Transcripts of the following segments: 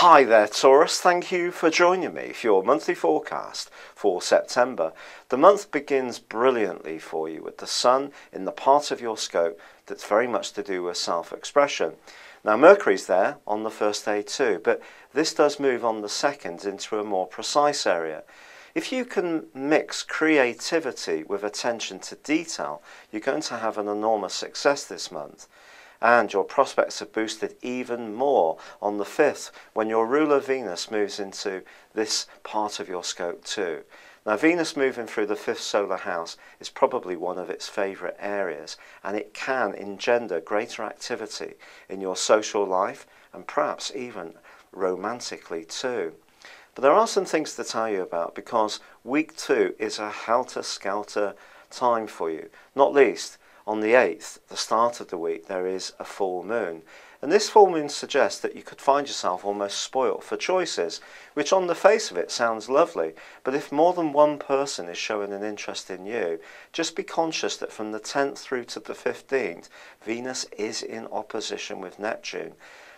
Hi there, Taurus. Thank you for joining me for your monthly forecast for September. The month begins brilliantly for you with the Sun in the part of your scope that's very much to do with self-expression. Now, Mercury's there on the first day too, but this does move on the second into a more precise area. If you can mix creativity with attention to detail, you're going to have an enormous success this month. And your prospects are boosted even more on the 5th when your ruler Venus moves into this part of your scope too. Now, Venus moving through the 5th solar house is probably one of its favourite areas, and it can engender greater activity in your social life and perhaps even romantically too. But there are some things to tell you about, because week 2 is a helter-skelter time for you, not least on the 8th, the start of the week, there is a full moon. And this full moon suggests that you could find yourself almost spoilt for choices, which on the face of it sounds lovely. But if more than one person is showing an interest in you, just be conscious that from the 10th through to the 15th, Venus is in opposition with Neptune.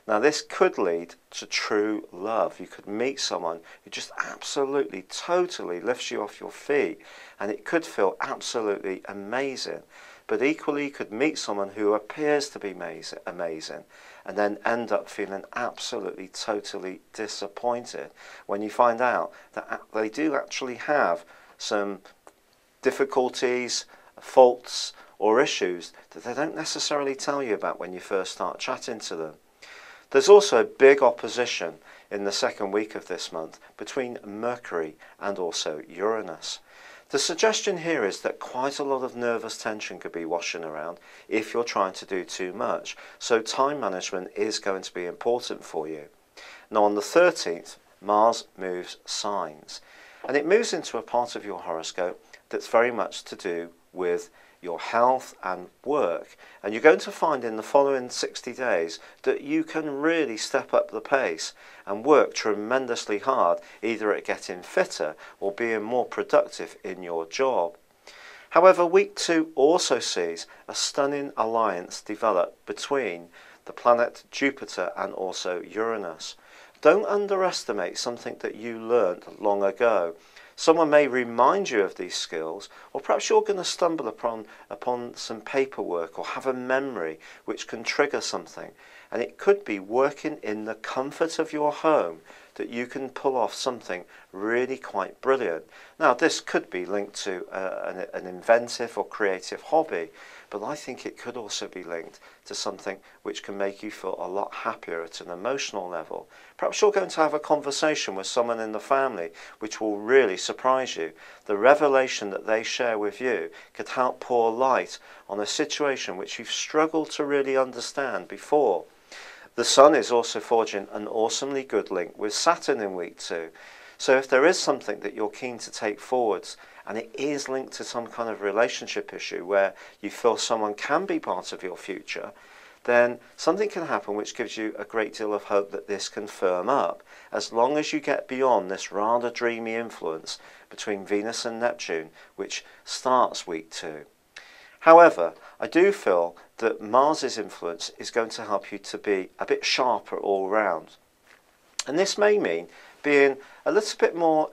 Now, this could lead to true love. You could meet someone who just absolutely, totally lifts you off your feet, and it could feel absolutely amazing. But equally, you could meet someone who appears to be amazing and then end up feeling absolutely, totally disappointed when you find out that they do actually have some difficulties, faults, or issues that they don't necessarily tell you about when you first start chatting to them. There's also a big opposition in the second week of this month between Mercury and also Uranus. The suggestion here is that quite a lot of nervous tension could be washing around if you're trying to do too much, so time management is going to be important for you. Now, on the 13th, Mars moves signs, and it moves into a part of your horoscope that's very much to do with your health and work, and you're going to find in the following 60 days that you can really step up the pace and work tremendously hard, either at getting fitter or being more productive in your job. However, week 2 also sees a stunning alliance develop between the planet Jupiter and also Uranus. Don't underestimate something that you learned long ago. Someone may remind you of these skills, or perhaps you're going to stumble upon some paperwork or have a memory which can trigger something. And it could be working in the comfort of your home that you can pull off something really quite brilliant. Now, this could be linked to an inventive or creative hobby, but I think it could also be linked to something which can make you feel a lot happier at an emotional level. Perhaps you're going to have a conversation with someone in the family which will really surprise you. The revelation that they share with you could help pour light on a situation which you've struggled to really understand before. The Sun is also forging an awesomely good link with Saturn in week 2. So if there is something that you're keen to take forwards, and it is linked to some kind of relationship issue where you feel someone can be part of your future, then something can happen which gives you a great deal of hope that this can firm up, as long as you get beyond this rather dreamy influence between Venus and Neptune, which starts week 2. However, I do feel that Mars's influence is going to help you to be a bit sharper all round. And this may mean being a little bit more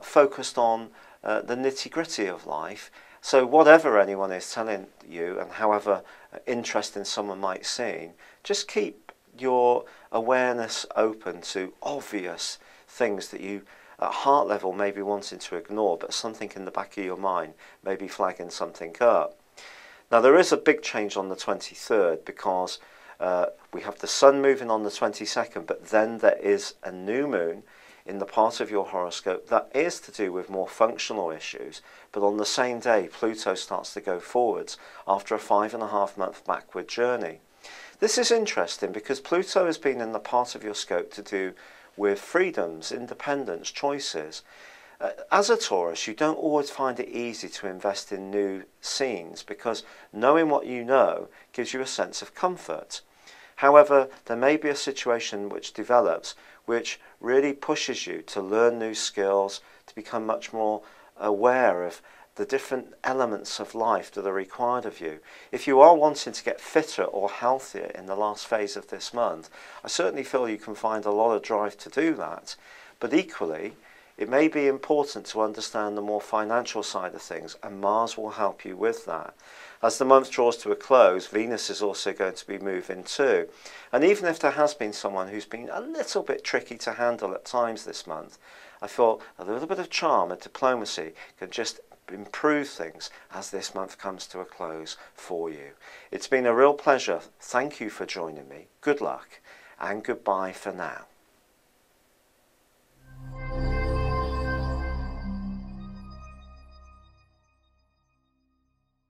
focused on the nitty-gritty of life. So whatever anyone is telling you, and however interesting someone might seem, just keep your awareness open to obvious things that you at heart level may be wanting to ignore, but something in the back of your mind may be flagging something up. Now, there is a big change on the 23rd, because we have the Sun moving on the 22nd, but then there is a new moon in the part of your horoscope that is to do with more functional issues, but on the same day Pluto starts to go forwards after a 5.5-month backward journey. This is interesting because Pluto has been in the part of your scope to do with freedoms, independence, choices. As a Taurus, you don't always find it easy to invest in new scenes, because knowing what you know gives you a sense of comfort. However, there may be a situation which develops which really pushes you to learn new skills, to become much more aware of the different elements of life that are required of you. If you are wanting to get fitter or healthier in the last phase of this month, I certainly feel you can find a lot of drive to do that. But equally, it may be important to understand the more financial side of things, and Mars will help you with that. As the month draws to a close, Venus is also going to be moving too. And even if there has been someone who's been a little bit tricky to handle at times this month, I thought a little bit of charm and diplomacy can just improve things as this month comes to a close for you. It's been a real pleasure. Thank you for joining me. Good luck and goodbye for now.